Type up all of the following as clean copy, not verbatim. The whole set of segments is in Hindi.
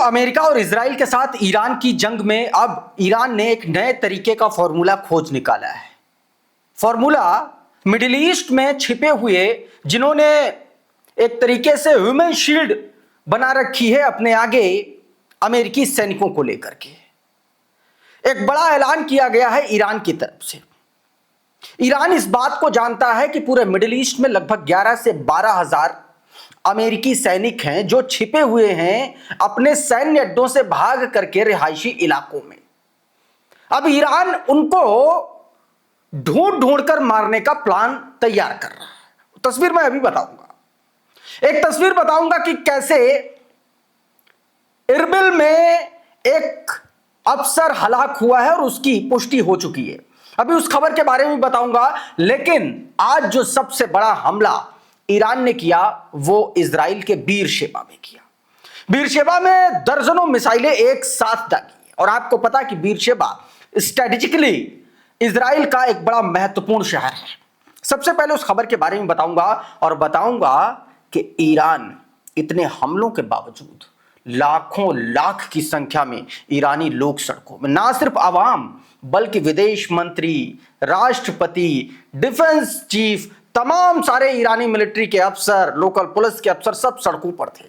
अमेरिका और इजराइल के साथ ईरान की जंग में अब ईरान ने एक नए तरीके का फॉर्मूला खोज निकाला है। फॉर्मूला मिडिल ईस्ट में छिपे हुए जिन्होंने एक तरीके से ह्यूमन शील्ड बना रखी है अपने आगे अमेरिकी सैनिकों को लेकर के, एक बड़ा ऐलान किया गया है ईरान की तरफ से। ईरान इस बात को जानता है कि पूरे मिडिल ईस्ट में लगभग 11 से 12 हजार अमेरिकी सैनिक हैं जो छिपे हुए हैं अपने सैन्य अड्डों से भाग करके रिहायशी इलाकों में। अब ईरान उनको ढूंढ ढूंढ कर मारने का प्लान तैयार कर रहा है। तस्वीर मैं अभी बताऊंगा, एक तस्वीर बताऊंगा कि कैसे इरबिल में एक अफसर हलाक हुआ है और उसकी पुष्टि हो चुकी है। अभी उस खबर के बारे में बताऊंगा, लेकिन आज जो सबसे बड़ा हमला ईरान ने किया वो इजराइल के बीरशेबा में किया। बीरशेबा में दर्जनों मिसाइलें एक साथ दागी और आपको पता कि बीरशेबा स्ट्रेटेजिकली इजराइल का एक बड़ा महत्वपूर्ण शहर है। सबसे पहले उस खबर के बारे में बताऊंगा और बताऊंगा कि ईरान इतने हमलों के बावजूद लाखों लाख की संख्या में ईरानी लोग सड़कों में, ना सिर्फ आवाम बल्कि विदेश मंत्री, राष्ट्रपति, डिफेंस चीफ, तमाम सारे ईरानी मिलिट्री के अफसर, लोकल पुलिस के अफसर सब सड़कों पर थे।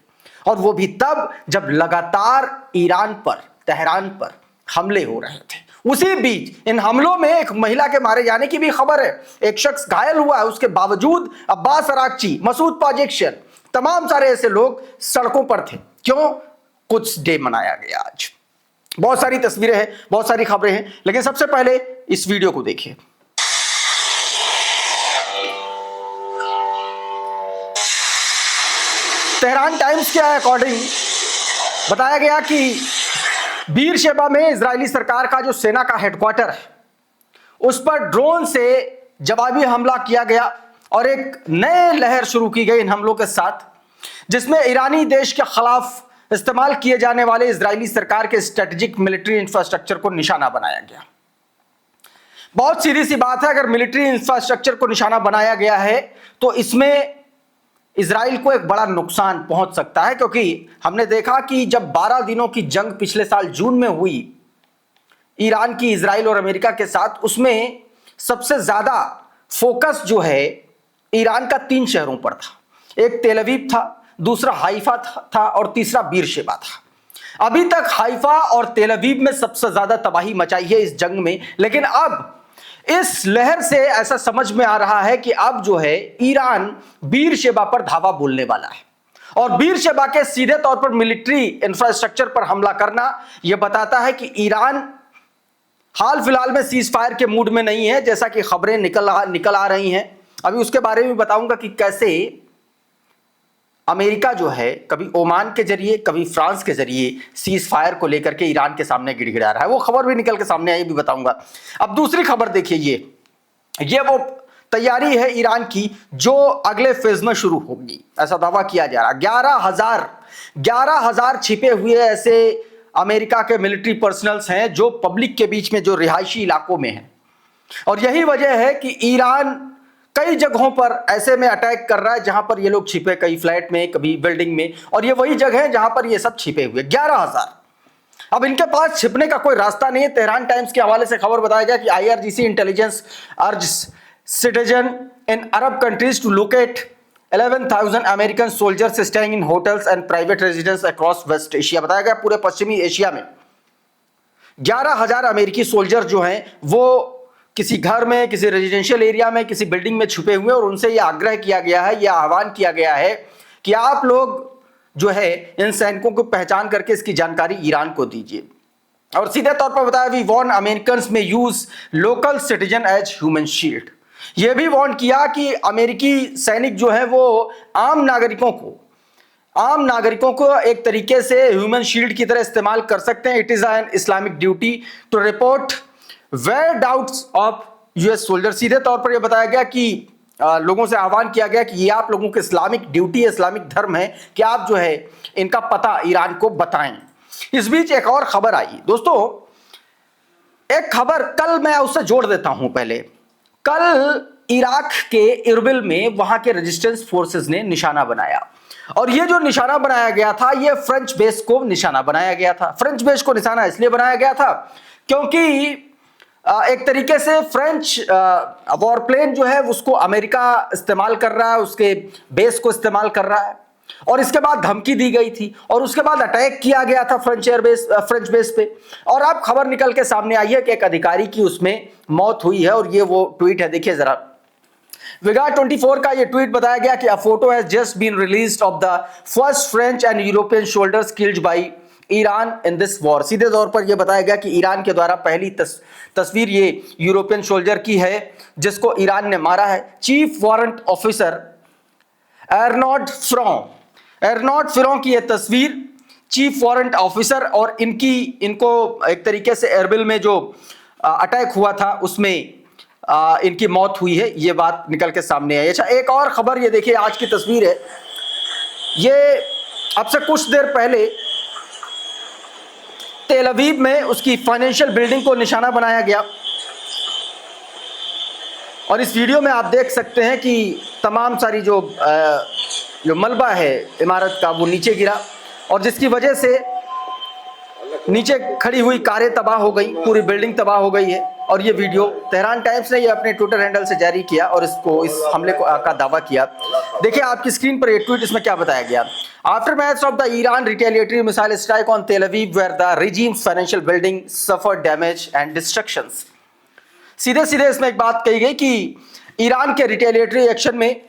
और वो भी तब जब लगातार ईरान पर, तेहरान पर हमले हो रहे थे। उसी बीच इन हमलों में एक महिला के मारे जाने की भी खबर है, एक शख्स घायल हुआ है। उसके बावजूद अब्बास अराक्ची, मसूद पाजेक्शियन, तमाम सारे ऐसे लोग सड़कों पर थे। क्यों? कुछ डे मनाया गया आज। बहुत सारी तस्वीरें हैं, बहुत सारी खबरें हैं, लेकिन सबसे पहले इस वीडियो को देखिए। तेहरान टाइम्स के अकॉर्डिंग बताया गया कि बीरशेबा में इजरायली सरकार का जो सेना का हेडक्वार्टर है उस पर ड्रोन से जवाबी हमला किया गया और एक नए लहर शुरू की गई इन हमलों के साथ, जिसमें ईरानी देश के खिलाफ इस्तेमाल किए जाने वाले इजरायली सरकार के स्ट्रेटेजिक मिलिट्री इंफ्रास्ट्रक्चर को निशाना बनाया गया। बहुत सीधी सी बात है, अगर मिलिट्री इंफ्रास्ट्रक्चर को निशाना बनाया गया है तो इसमें इजराइल को एक बड़ा नुकसान पहुंच सकता है, क्योंकि हमने देखा कि जब 12 दिनों की जंग पिछले साल जून में हुई ईरान की इजराइल और अमेरिका के साथ, उसमें सबसे ज्यादा फोकस जो है ईरान का 3 शहरों पर था। एक तेल अवीव था, दूसरा हाइफा था और तीसरा बीरशेबा था। अभी तक हाइफा और तेल अवीव में सबसे ज्यादा तबाही मचाई है इस जंग में, लेकिन अब इस लहर से ऐसा समझ में आ रहा है कि अब जो है ईरान बीरशेबा पर धावा बोलने वाला है और बीरशेबा के सीधे तौर पर मिलिट्री इंफ्रास्ट्रक्चर पर हमला करना यह बताता है कि ईरान हाल फिलहाल में सीज फायर के मूड में नहीं है, जैसा कि खबरें निकल आ रही हैं। अभी उसके बारे में बताऊंगा कि कैसे अमेरिका जो है कभी ओमान के जरिए, कभी फ्रांस के जरिए सीज फायर को लेकर के ईरान के सामने गिड़गिड़ा रहा है। वो खबर भी निकल के सामने आई, भी बताऊंगा। अब दूसरी खबर देखिए, ये वो तैयारी है ईरान की जो अगले फेज में शुरू होगी, ऐसा दावा किया जा रहा है। 11,000 छिपे हुए ऐसे अमेरिका के मिलिट्री पर्सनल्स हैं जो पब्लिक के बीच में, जो रिहायशी इलाकों में हैं। और यही वजह है कि ईरान कई जगहों पर ऐसे में अटैक कर रहा है जहां पर ये लोग छिपे, कई फ्लैट में, कभी बिल्डिंग में, और ये वही जगह है जहां पर ये सब छिपे हुए 11,000। अब इनके पास छिपने का कोई रास्ता नहीं है। तेहरान टाइम्स के हवाले से खबर बताया गया कि IRGC intelligence urge citizen in Arab countries to locate 11,000 American soldiers staying in hotels and private residence across West Asia. बताया गया पूरे पश्चिमी एशिया में 11,000 अमेरिकी सोल्जर जो हैं वो किसी घर में, किसी रेजिडेंशियल एरिया में, किसी बिल्डिंग में छुपे हुए, और उनसे यह आग्रह किया गया है, यह आह्वान किया गया है कि आप लोग जो है इन सैनिकों को पहचान करके इसकी जानकारी ईरान को दीजिए। और सीधे तौर पर बताया, we warn Americans may use local citizen as human shield. यह भी वॉर्न किया कि अमेरिकी सैनिक जो है वो आम नागरिकों को एक तरीके से ह्यूमन शील्ड की तरह इस्तेमाल कर सकते हैं। It is an Islamic duty to report where doubts of US soldier. सीधे तौर पर यह बताया गया कि लोगों से आह्वान किया गया कि ये आप लोगों की इस्लामिक ड्यूटी है, इस्लामिक धर्म है कि आप जो है इनका पता ईरान को बताएं। इस बीच एक और खबर आई दोस्तों, एक खबर कल मैं उससे जोड़ देता हूं। पहले कल इराक के इरबिल में वहां के रेजिस्टेंस फोर्सेस ने निशाना बनाया और ये जो निशाना बनाया गया था ये फ्रेंच बेस को निशाना बनाया गया था। फ्रेंच बेस को निशाना इसलिए बनाया गया था क्योंकि एक तरीके से फ्रेंच वॉरप्लेन जो है उसको अमेरिका इस्तेमाल कर रहा है, उसके बेस को इस्तेमाल कर रहा है, और इसके बाद धमकी दी गई थी और उसके बाद अटैक किया गया था फ्रेंच बेस पे। और अब खबर निकल के सामने आई है कि एक अधिकारी की उसमें मौत हुई है, और ये वो ट्वीट है, देखिए जरा। विगार्ड 24 का ये ट्वीट बताया गया कि a photo has just been released of the first French and European soldiers killed by Iran in this war. सीधे तौर पर यह बताया गया कि ईरान के द्वारा पहली तस्वीर ये यूरोपियन सोल्जर की है जिसको ईरान ने मारा है। चीफ वारंट ऑफिसर एर्नॉड फ्रॉं की यह तस्वीर, चीफ वारंट ऑफिसर, और इनको एक तरीके से एरबिल में जो अटैक हुआ था उसमें इनकी मौत हुई है, ये बात निकल के सामने आई। अच्छा, एक और खबर ये देखिए, आज की तस्वीर है ये। अब से कुछ देर पहले तेल अवीव में उसकी फाइनेंशियल बिल्डिंग को निशाना बनाया गया, और इस वीडियो में आप देख सकते हैं कि तमाम सारी जो मलबा है इमारत का वो नीचे गिरा, और जिसकी वजह से नीचे खड़ी हुई कारें तबाह हो गई, पूरी बिल्डिंग तबाह हो गई है। और ये वीडियो तेहरान टाइम्स ने ये अपने ट्विटर हैंडल से जारी किया और इस हमले का दावा किया। देखिए आपकी स्क्रीन पर ये ट्वीट, इसमें क्या बताया गया। Aftermath of the Iran retaliatory missile strike on Tel Aviv where the regime's financial building suffered damage and destructions. सीधे सीधे इसमें एक बात कही गई कि ईरान के रिटेलिएटरी एक्शन में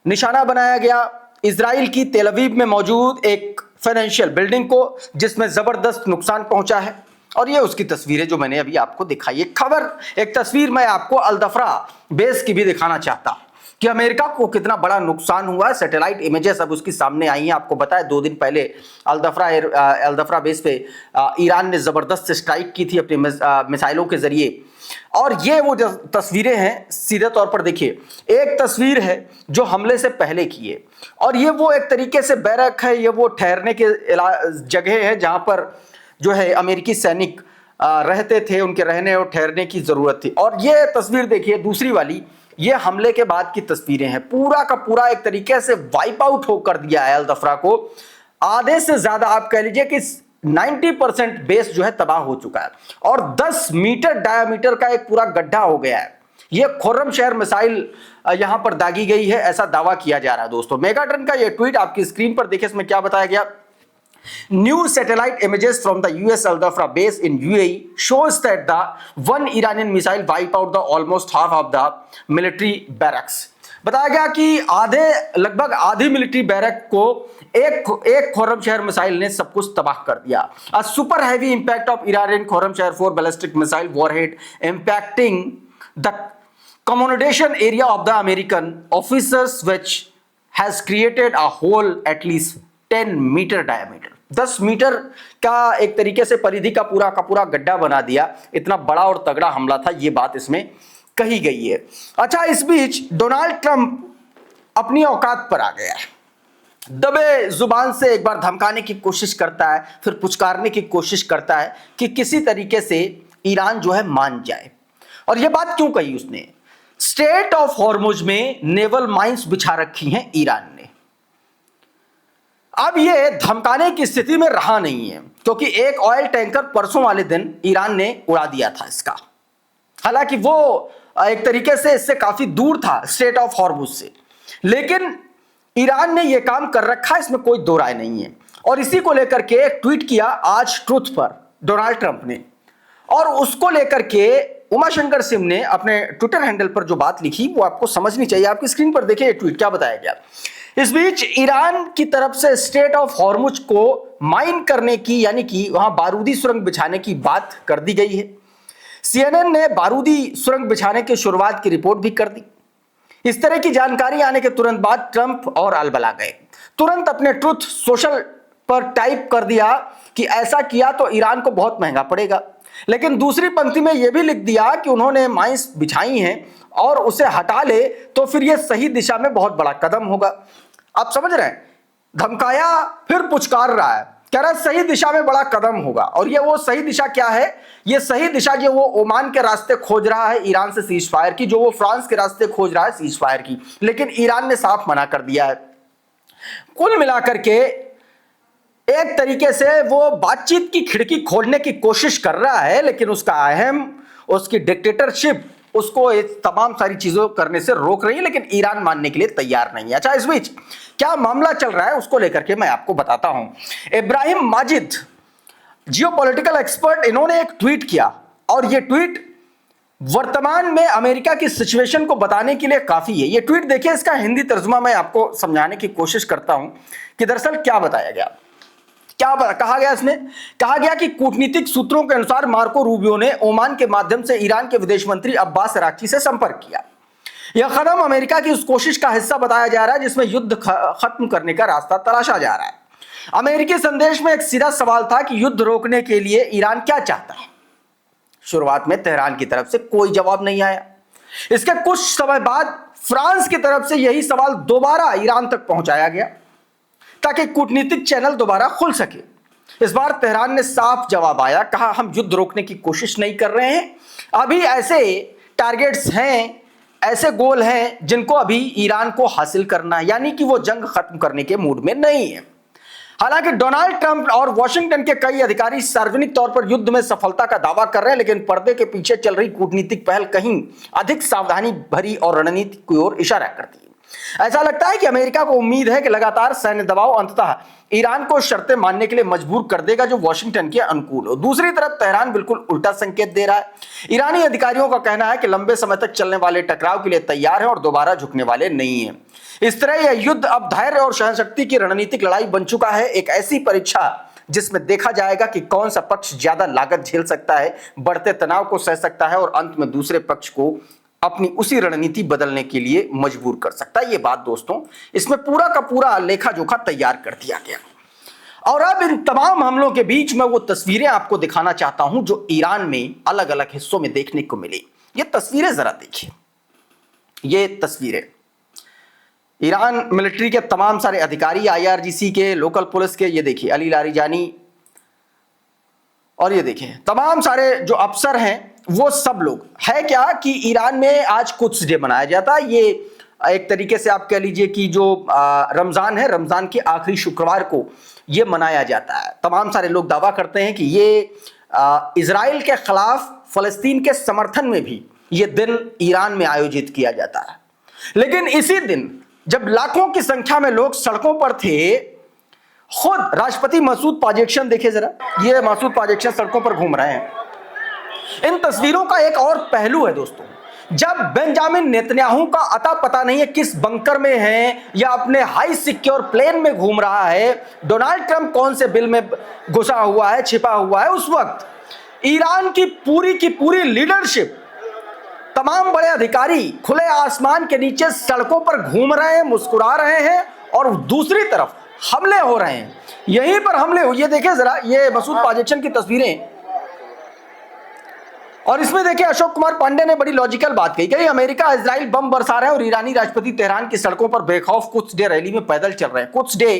निशाना बनाया गया इजराइल की तेल अवीव में मौजूद एक फाइनेंशियल बिल्डिंग को, जिसमें जबरदस्त नुकसान पहुंचा है। और ये उसकी तस्वीर है जो मैंने अभी आपको दिखाई। एक खबर, एक तस्वीर मैं आपको अल-दफ्रा बेस की भी दिखाना चाहता कि अमेरिका को कितना बड़ा नुकसान हुआ है। सैटेलाइट इमेजेस अब उसकी सामने आई हैं। आपको बताया 2 दिन पहले अल-दफ्रा बेस पे ईरान ने जबरदस्त स्ट्राइक की थी अपने मिसाइलों के जरिए। और ये वो जो तस्वीरें हैं, सीधे तौर पर देखिए, एक तस्वीर है जो हमले से पहले की है, और ये वो एक तरीके से बैरक है, ये वो ठहरने के जगह है जहां पर जो है अमेरिकी सैनिक रहते थे, उनके रहने और ठहरने की जरूरत थी। और ये तस्वीर देखिए दूसरी वाली, ये हमले के बाद की तस्वीरें हैं। पूरा का पूरा एक तरीके से वाइप आउट होकर दिया है अल-दफ्रा को। आधे से ज्यादा आप कह लीजिए कि 90% बेस जो है तबाह हो चुका है, और 10 मीटर डायामीटर का एक पूरा गड्ढा हो गया है। यह खुर्रमशहर मिसाइल यहां पर दागी गई है, ऐसा दावा किया जा रहा है। दोस्तों, मेगाटन का यह ट्वीट आपकी स्क्रीन पर देखिए, इसमें क्या बताया गया। New satellite images from the US Al-Dafra base in UAE shows that the one Iranian missile wiped out the almost half of the military barracks. बताया गया कि लगभग आधी मिलिट्री बैरक को एक खुर्रमशहर मिसाइल ने सब कुछ तबाह कर दिया। A super heavy impact of Iranian Khorramshahr 4 ballistic missile warhead impacting the accommodation area of the American officers, which has created a hole at least 10 metre diameter, 10 metre का एक तरीके से परिधि का पूरा गड्ढा बना दिया। इतना बड़ा और तगड़ा हमला था, ये बात इसमें कही गई है। अच्छा, इस बीच डोनाल्ड ट्रंप अपनी औकात पर आ गया है। दबे जुबान से एक बार धमकाने की कोशिश करता है, फिर पुचकारने की कोशिश करता है कि किसी तरीके से ईरान जो है मान जाए। और यह बात क्यों कही उसने? स्ट्रेट ऑफ हॉर्मुज में नेवल माइंस बिछा रखी हैं ईरान ने। अब ये धमकाने की स्थिति में रहा नहीं है, क्योंकि एक ऑयल टैंकर परसों वाले दिन ईरान ने उड़ा दिया था इसका। हालांकि वो एक तरीके से इससे काफी दूर था स्ट्रेट ऑफ हॉर्मुज से, लेकिन ईरान ने यह काम कर रखा है, इसमें कोई दो राय नहीं है। और इसी को लेकर के एक ट्वीट किया आज ट्रुथ पर डोनाल्ड ट्रंप ने, और उसको लेकर के उमाशंकर सिंह ने अपने ट्विटर हैंडल पर जो बात लिखी वो आपको समझनी चाहिए। आपकी स्क्रीन पर देखिए ये ट्वीट क्या बताया गया। इस बीच ईरान की तरफ से स्ट्रेट ऑफ हॉर्मुज को माइन करने की, यानी कि वहां बारूदी सुरंग बिछाने की बात कर दी गई है। CNN ने बारूदी सुरंग बिछाने की शुरुआत की रिपोर्ट भी कर दी। इस तरह की जानकारी आने के तुरंत बाद ट्रंप और अलबला गए। तुरंत अपने ट्रुथ सोशल पर टाइप कर दिया कि ऐसा किया तो ईरान को बहुत महंगा पड़ेगा, लेकिन दूसरी पंक्ति में यह भी लिख दिया कि उन्होंने माइंस बिछाई हैं और उसे हटा ले तो फिर यह सही दिशा में बहुत बड़ा कदम होगा। आप समझ रहे हैं, धमकाया फिर पुचकार रहा है, कह रहा है सही दिशा में बड़ा कदम होगा। और ये वो सही दिशा क्या है? ये सही दिशा जो वो ओमान के रास्ते खोज रहा है ईरान से सीज फायर की, जो वो फ्रांस के रास्ते खोज रहा है सीज फायर की, लेकिन ईरान ने साफ मना कर दिया है। कुल मिलाकर के एक तरीके से वो बातचीत की खिड़की खोलने की कोशिश कर रहा है, लेकिन उसका अहम, उसकी डिक्टेटरशिप उसको इस तमाम सारी चीजों करने से रोक रही है, लेकिन ईरान मानने के लिए तैयार नहीं है। अच्छा, इस बीच क्या मामला चल रहा है उसको लेकर के मैं आपको बताता हूं। इब्राहिम माजिद, जियोपॉलिटिकल एक्सपर्ट, इन्होंने एक ट्वीट किया और यह ट्वीट वर्तमान में अमेरिका की सिचुएशन को बताने के लिए काफी है। यह ट्वीट देखिए, इसका हिंदी तर्जुमा मैं आपको समझाने की कोशिश करता हूं कि दरअसल क्या बताया गया, क्या कहा गया। इसमें कहा गया कि कूटनीतिक सूत्रों के अनुसार मार्को रूबियो ने ओमान के माध्यम से ईरान के विदेश मंत्री अब्बास अराक्ची से संपर्क किया। यह कदम अमेरिका की उस कोशिश का हिस्सा बताया जा रहा है जिसमें युद्ध खत्म करने का रास्ता तलाशा जा रहा है। अमेरिकी संदेश में एक सीधा सवाल था कि युद्ध रोकने के लिए ईरान क्या चाहता है। शुरुआत में तेहरान की तरफ से कोई जवाब नहीं आया। इसके कुछ समय बाद फ्रांस की तरफ से यही सवाल दोबारा ईरान तक पहुंचाया गया ताकि कूटनीतिक चैनल दोबारा खुल सके। इस बार तेहरान ने साफ जवाब आया, कहा हम युद्ध रोकने की कोशिश नहीं कर रहे हैं, अभी ऐसे टारगेट्स हैं, ऐसे गोल हैं जिनको अभी ईरान को हासिल करना है, यानी कि वो जंग खत्म करने के मूड में नहीं है। हालांकि डोनाल्ड ट्रंप और वॉशिंगटन के कई अधिकारी सार्वजनिक तौर पर युद्ध में सफलता का दावा कर रहे हैं, लेकिन पर्दे के पीछे चल रही कूटनीतिक पहल कहीं अधिक सावधानी भरी और रणनीति की ओर इशारा करती है। ऐसा लगता है कि अमेरिका को उम्मीद है कि लगातार सैन्य दबाव अंततः ईरान को शर्तें मानने के लिए मजबूर कर देगा जो वॉशिंगटन के अनुकूल हो। दूसरी तरफ तेहरान बिल्कुल उल्टा संकेत दे रहा है। ईरानी अधिकारियों का कहना है कि लंबे समय तक चलने वाले टकराव के लिए तैयार है और दोबारा झुकने वाले नहीं है। इस तरह यह युद्ध अब धैर्य और सहनशक्ति की रणनीतिक लड़ाई बन चुका है, एक ऐसी परीक्षा जिसमें देखा जाएगा कि कौन सा पक्ष ज्यादा लागत झेल सकता है, बढ़ते तनाव को सह सकता है और अंत में दूसरे पक्ष को अपनी उसी रणनीति बदलने के लिए मजबूर कर सकता है। ये बात दोस्तों, इसमें पूरा का पूरा लेखा जोखा तैयार कर दिया गया। और अब इन तमाम हमलों के बीच में वो तस्वीरें आपको दिखाना चाहता हूं जो ईरान में अलग अलग हिस्सों में देखने को मिली। ये तस्वीरें जरा देखिए, ये तस्वीरें ईरान मिलिट्री के तमाम सारे अधिकारी, IRGC के, लोकल पुलिस के, ये देखिए अली लारिजानी, और ये देखिए तमाम सारे जो अफसर हैं वो सब लोग। है क्या कि ईरान में आज कुद्स डे मनाया जाता है। ये एक तरीके से आप कह लीजिए कि जो रमजान है, रमजान के आखिरी शुक्रवार को ये मनाया जाता है। तमाम सारे लोग दावा करते हैं कि ये इजराइल के खिलाफ फलस्तीन के समर्थन में भी ये दिन ईरान में आयोजित किया जाता है। लेकिन इसी दिन जब लाखों की संख्या में लोग सड़कों पर थे, खुद राष्ट्रपति मसूद पाजेक्शन, देखिए जरा, ये मसूद पाजेक्शन सड़कों पर घूम रहे हैं। इन तस्वीरों का एक और पहलू है दोस्तों, जब बेंजामिन नेतन्याहू का अता पता नहीं है किस बंकर में है या अपने हाई सिक्योर प्लेन में घूम रहा है, डोनाल्ड ट्रंप कौन से बिल में घुसा हुआ है, छिपा हुआ है, उस वक्त ईरान की पूरी लीडरशिप, तमाम बड़े अधिकारी खुले आसमान के नीचे सड़कों पर घूम रहे हैं, मुस्कुरा रहे हैं और दूसरी तरफ हमले हो रहे हैं। यहीं पर हमले हुए, ये देखिए जरा, ये मसूद पाजेक्शन की तस्वीरें। और इसमें देखिए अशोक कुमार पांडे ने बड़ी लॉजिकल बात कही, अमेरिका इजराइल बम बरसा रहा है और ईरानी राष्ट्रपति तेहरान की सड़कों पर बेखौफ कुद्स डे रैली में पैदल चल रहे हैं। कुद्स डे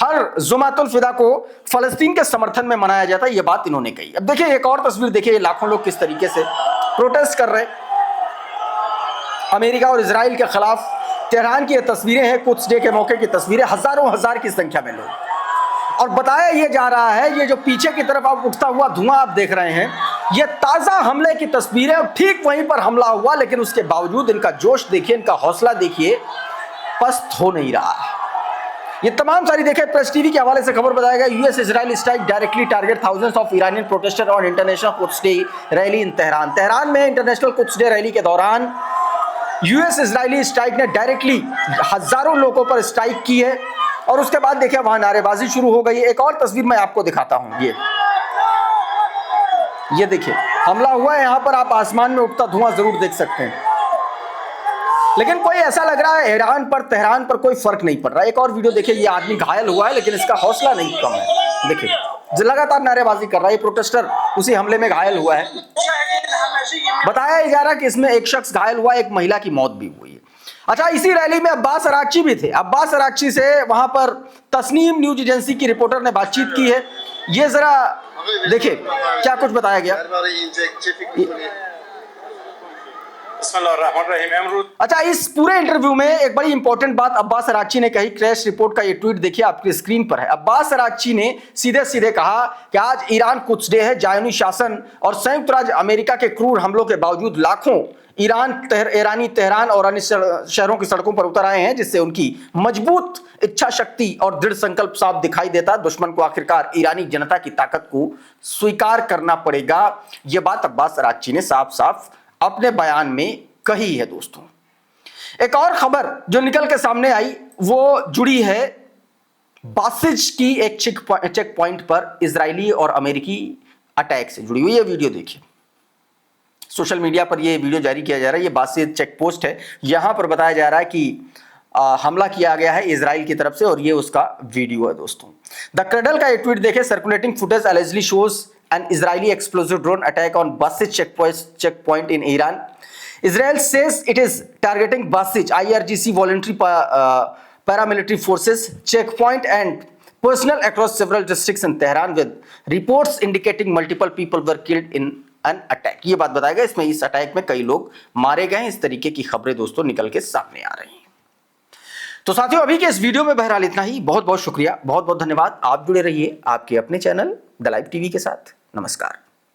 हर जुमातुल फिदा को फलस्तीन के समर्थन में मनाया जाता है, ये बात इन्होंने कही। अब देखिए एक और तस्वीर देखिए, लाखों लोग किस तरीके से प्रोटेस्ट कर रहे हैं अमेरिका और इजराइल के खिलाफ। तेहरान की ये तस्वीरें हैं, कुद्स डे के मौके की तस्वीरें, हजारों हजार की संख्या में लोग। और बताया ये जा रहा है, ये जो पीछे की तरफ आप उठता हुआ धुआं आप देख रहे हैं, ये ताजा हमले की तस्वीरें, ठीक वहीं पर हमला हुआ, लेकिन उसके बावजूद इनका जोश देखिए, इनका हौसला देखिए, पस्त हो नहीं रहा है। ये तमाम सारी देखिए, प्रेस टीवी के हवाले से खबर बताया गया, US Israel strike directly target thousands of Iranian protester on international Quds day rally in Tehran. Tehran में इंटरनेशनल कुद्स डे रैली के दौरान यूएस इजरायली स्ट्राइक ने डायरेक्टली हजारों लोगों पर स्ट्राइक की है और उसके बाद देखिए वहां नारेबाजी शुरू हो गई है। एक और तस्वीर मैं आपको दिखाता हूं, ये देखिए हमला हुआ है, यहां पर आप आसमान में उठता धुआं जरूर देख सकते हैं, लेकिन कोई ऐसा लग रहा है ईरान पर, तेहरान पर कोई फर्क नहीं पड़ रहा है। एक और वीडियो देखिए, ये आदमी घायल हुआ है लेकिन इसका हौसला नहीं कम है। देखिए लगातार नारेबाजी कर रहा है, प्रोटेस्टर उसी हमले में घायल हुआ है। बताया जा रहा है कि इसमें एक शख्स घायल हुआ, एक महिला की मौत भी हुई है। अच्छा, इसी रैली में अब्बास अराक्ची भी थे। अब्बास अराक्ची से वहां पर तस्नीम न्यूज एजेंसी की रिपोर्टर ने बातचीत की है। ये जरा देखिए क्या कुछ बताया गया। अच्छा, इस पूरे इंटरव्यू में एक बड़ी इंपॉर्टेंट बात अब्बास अरागची ने कही। क्रैश रिपोर्ट का ये ट्वीट देखिए, आपकी स्क्रीन पर है। अब्बास अरागची ने सीधे सीधे कहा कि आज ईरान कुछ डे है, ज़ायोनी शासन और संयुक्त राज्य अमेरिका के क्रूर हमलों के बावजूद लाखों ईरानी तेहरान और अन्य शहरों की सड़कों पर उतर आए हैं, जिससे उनकी मजबूत इच्छा शक्ति और दृढ़ संकल्प साफ दिखाई देता। दुश्मन को आखिरकार ईरानी जनता की ताकत को स्वीकार करना पड़ेगा। यह बात अब्बास अरागची ने साफ साफ अपने बयान में कही है। दोस्तों, एक और खबर जो निकल के सामने आई वो जुड़ी है बासिज की एक चेक पॉइंट पर इजरायली और अमेरिकी अटैक से जुड़ी हुई। ये वीडियो देखिए, सोशल मीडिया पर ये वीडियो जारी किया जा रहा है। ये बासिज चेक पोस्ट है, यहां पर बताया जा रहा है कि हमला किया गया है इजराइल की तरफ से और ये उसका वीडियो है। दोस्तों, द क्रेडल का ये ट्वीट देखे, circulating footage allegedly shows an Israeli explosive drone attack on Basij checkpoint in Iran. Israel says it is targeting Basij IRGC voluntary paramilitary forces checkpoint and personnel across several districts in Tehran, with reports indicating multiple people were killed in an attack. ये बात बताया गया, इसमें इस अटैक में कई लोग मारे गए हैं। इस तरीके की खबरें दोस्तों निकल के सामने आ रही हैं। तो साथियों, अभी के इस वीडियो में बहरहाल इतना ही। बहुत बहुत शुक्रिया, बहुत बहुत धन्यवाद। आप जुड़े रहिए आपके अपने चैनल द लाइव टीवी के साथ। नमस्कार।